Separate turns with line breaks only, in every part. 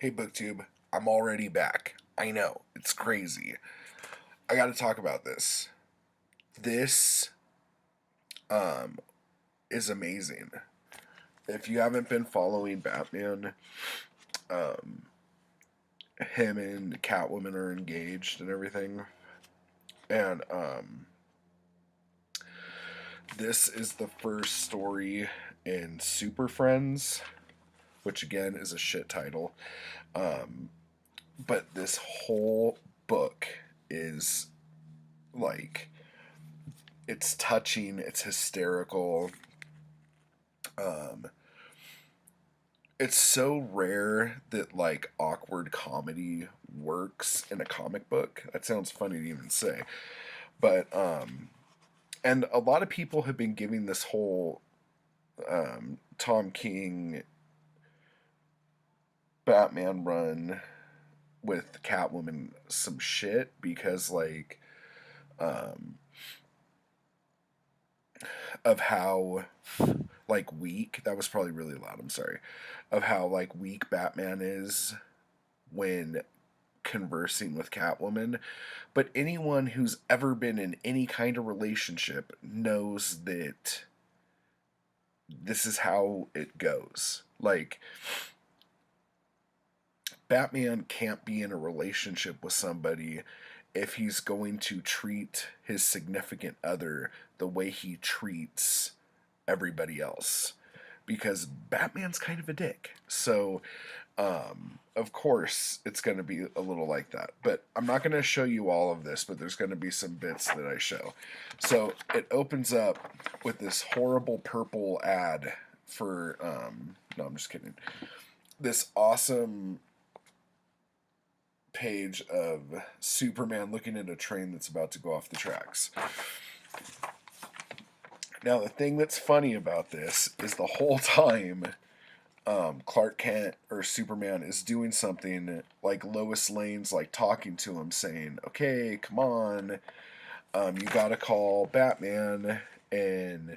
Hey BookTube, I'm already back. I know, it's crazy. I gotta talk about this. This um is amazing. If you haven't been following Batman, um him and Catwoman are engaged and everything. And this is the first story in Super Friends, which again is a shit title. Um but this whole book is like it's touching, it's hysterical. Um, it's so rare that like awkward comedy works in a comic book. That sounds funny to even say, but and a lot of people have been giving this whole Tom King Batman run with Catwoman some shit because um, of how like weak, that was probably really loud, I'm sorry, of how like weak Batman is when conversing with Catwoman. But anyone who's ever been in any kind of relationship knows that this is how it goes. Like, Batman can't be in a relationship with somebody if he's going to treat his significant other the way he treats everybody else, because Batman's kind of a dick. So, of course, it's going to be a little like that. But I'm not going to show you all of this, but there's going to be some bits that I show. So it opens up with this horrible purple ad for, no, I'm just kidding. This awesome page of Superman looking at a train that's about to go off the tracks. Now, the thing that's funny about this is the whole time Clark Kent or Superman is doing something, like Lois Lane's like talking to him, saying, "Okay, come on, you gotta call Batman and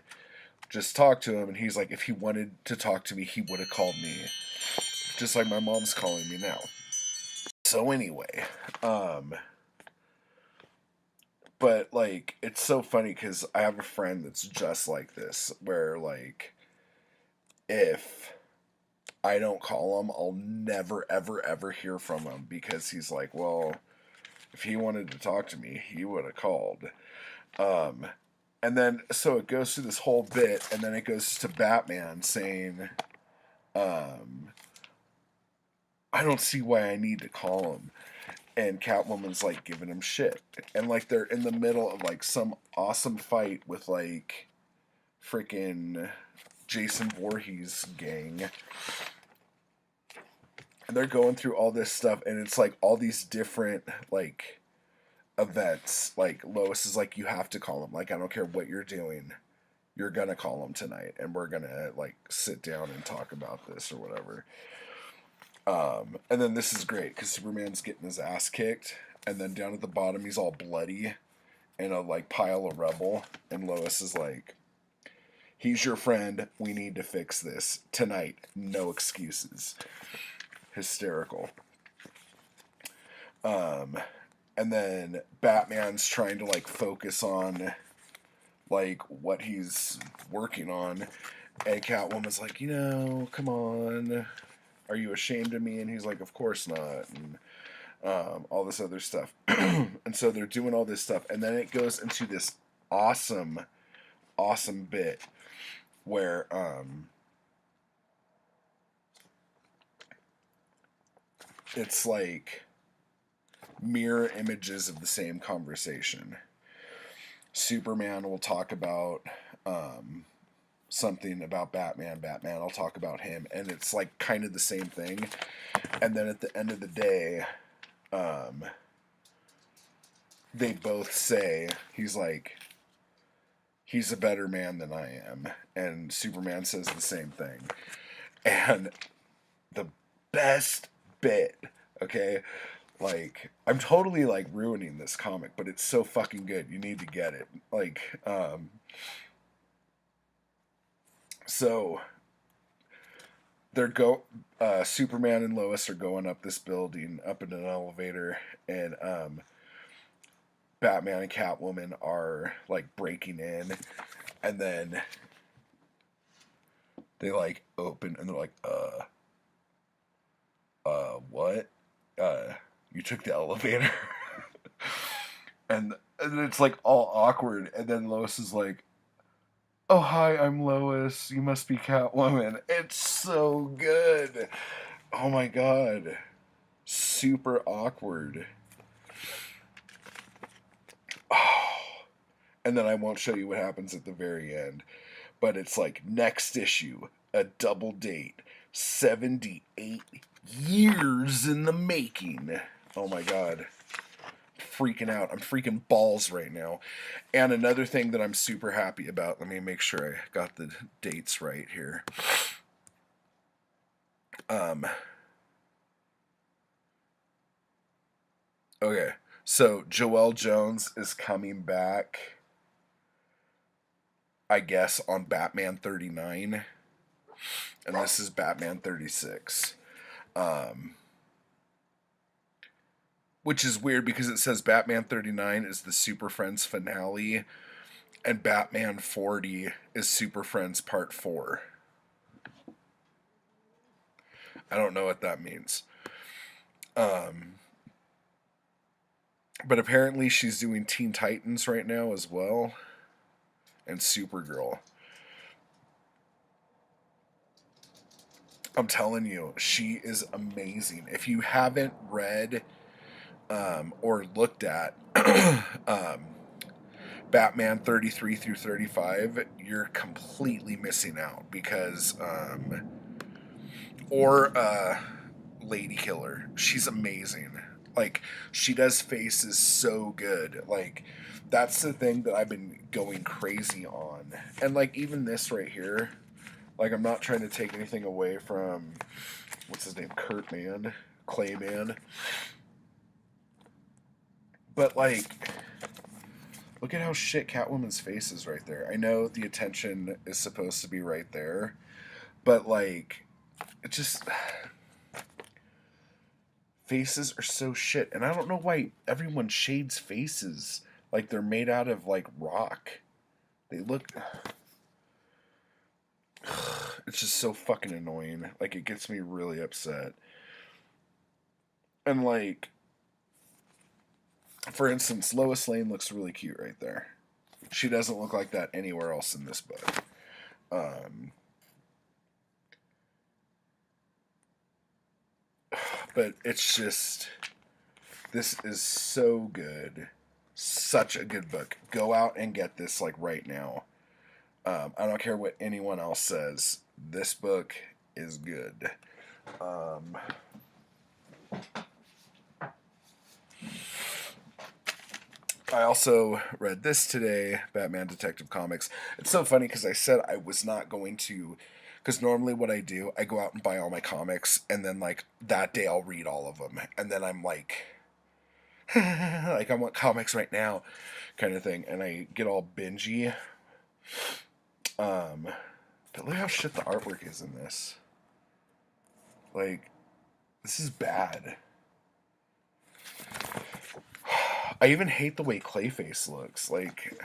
just talk to him." And he's like, "If he wanted to talk to me, he would have called me, just like my mom's calling me now." So anyway, but like it's so funny because I have a friend that's just like this, where like if I don't call him, I'll never, ever, ever hear from him because he's like, well, if he wanted to talk to me, he would have called. Um, and then, so it goes through this whole bit, and then it goes to Batman saying, um, I don't see why I need to call him. And Catwoman's like giving him shit. And like they're in the middle of like some awesome fight with like freaking Jason Voorhees gang, and they're going through all this stuff, and it's like all these different like events. Like Lois is like, you have to call him. Like, I don't care what you're doing, you're gonna call him tonight, and we're gonna like sit down and talk about this or whatever. And then this is great because Superman's getting his ass kicked, and then down at the bottom he's all bloody in a like pile of rubble, and Lois is like, he's your friend, we need to fix this tonight, no excuses. Hysterical. Um, and then Batman's trying to like focus on like what he's working on, and Catwoman's like, come on, are you ashamed of me? And he's like, of course not, and all this other stuff. And so they're doing all this stuff, and then it goes into this awesome, awesome bit where it's like mirror images of the same conversation. Superman will talk about something about Batman. Batman will talk about him, and it's like kind of the same thing. And then at the end of the day, they both say he's like, he's a better man than I am, and Superman says the same thing. And the best bit, okay, like I'm totally like ruining this comic, but it's so fucking good, you need to get it. Like so Superman and Lois are going up this building, up in an elevator, and Batman and Catwoman are like breaking in, and then they like open and they're like, what? You took the elevator, and it's like all awkward, and then Lois is like, oh hi, I'm Lois. You must be Catwoman. It's so good. Oh my god, super awkward. And then I won't show you what happens at the very end, but it's like next issue, a double date, 78 years in the making. Oh my god. Freaking out. I'm freaking balls right now. And another thing that I'm super happy about, let me make sure I got the dates right here. Okay. So Joelle Jones is coming back, I guess, on Batman 39. And this is Batman 36. Which is weird because it says Batman 39 is the Super Friends finale, and Batman 40 is Super Friends Part 4. I don't know what that means. But apparently she's doing Teen Titans right now as well, and Supergirl. I'm telling you, she is amazing. If you haven't read or looked at Batman 33 through 35, you're completely missing out because, Lady Killer, she's amazing. Like, she does faces so good. Like, that's the thing that I've been going crazy on. And, like, even this right here, like, I'm not trying to take anything away from, what's his name, Kurtman, Clayman. But, like, look at how shit Catwoman's face is right there. I know the attention is supposed to be right there, but, like, it just... Faces are so shit, and I don't know why everyone shades faces like they're made out of, like, rock. They look... It's just so fucking annoying. Like, it gets me really upset. And, like, for instance, Lois Lane looks really cute right there. She doesn't look like that anywhere else in this book. But it's just... This is so good. Such a good book. Go out and get this, like, right now. I don't care what anyone else says. This book is good. I also read this today, Batman Detective Comics. It's so funny because I said I was not going to, because normally what I do, I go out and buy all my comics, and then, like, that day I'll read all of them. And then I'm like, like, I want comics right now, kind of thing. And I get all bingy. But look how shit the artwork is in this. Like, this is bad. I even hate the way Clayface looks. Like,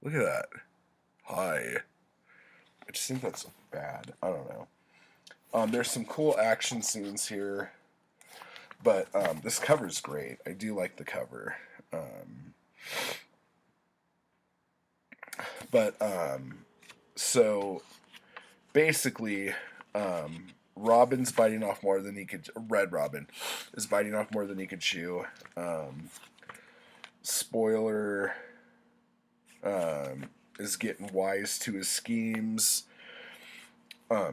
look at that. Hi. I just think that's bad. I don't know. There's some cool action scenes here. But this cover's great. I do like the cover. So basically, Robin's biting off more than he could. Red Robin is biting off more than he could chew. Spoiler, is getting wise to his schemes.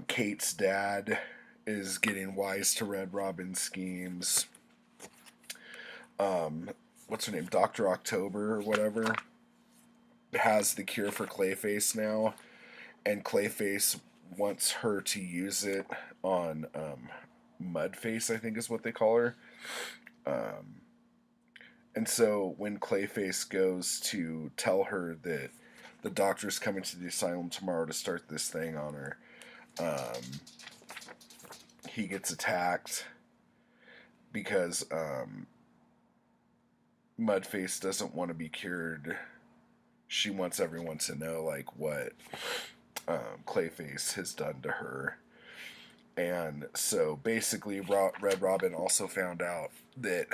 Kate's dad is getting wise to Red Robin's schemes. What's her name? Dr. October or whatever has the cure for Clayface now, and Clayface wants her to use it on Mudface, I think is what they call her. And so when Clayface goes to tell her that the doctor's coming to the asylum tomorrow to start this thing on her, He gets attacked because Mudface doesn't want to be cured. She wants everyone to know like what Clayface has done to her. And so basically, Red Robin also found out that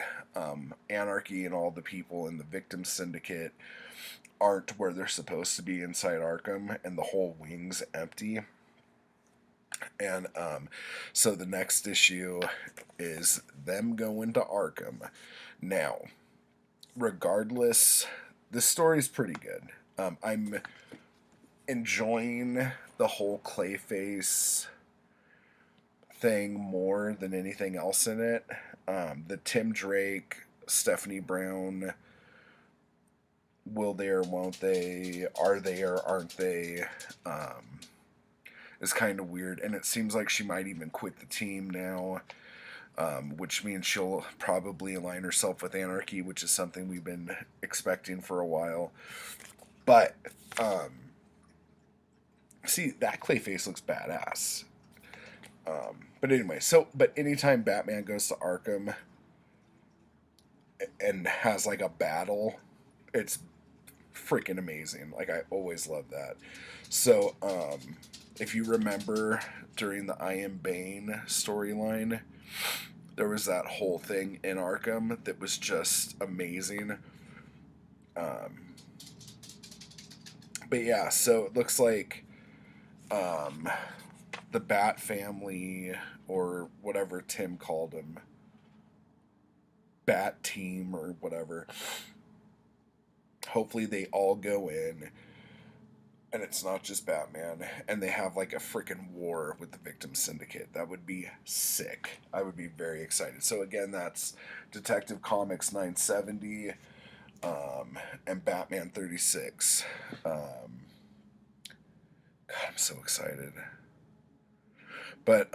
Anarchy and all the people in the victim syndicate aren't where they're supposed to be inside Arkham, and the whole wing's empty. And so the next issue is them going to Arkham. Now, regardless, this story's pretty good. I'm enjoying the whole Clayface thing more than anything else in it. The Tim Drake, Stephanie Brown, will they or won't they, are they or aren't they, is kind of weird. And it seems like she might even quit the team now, which means she'll probably align herself with Anarchy, which is something we've been expecting for a while. But, see, that Clayface looks badass. But anyway, but anytime Batman goes to Arkham and has like a battle, it's freaking amazing. Like, I always love that. So, if you remember during the I Am Bane storyline, there was that whole thing in Arkham that was just amazing. But yeah, so it looks like the Bat family, or whatever Tim called them, Bat team or whatever, hopefully they all go in and it's not just Batman, and they have like a freaking war with the Victim Syndicate. That would be sick. I would be very excited. So again, that's Detective Comics 970 and Batman 36. God, I'm so excited. But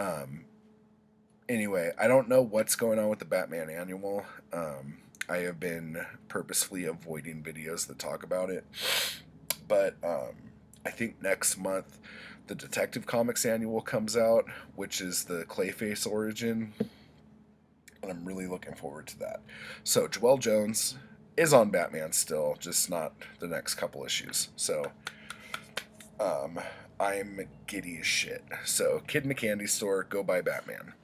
anyway, I don't know what's going on with the Batman annual. I have been purposefully avoiding videos that talk about it. But I think next month the Detective Comics annual comes out, which is the Clayface origin. And I'm really looking forward to that. So Joelle Jones is on Batman still, just not the next couple issues. So I'm giddy as shit. So Kid in a Candy Store, go buy Batman.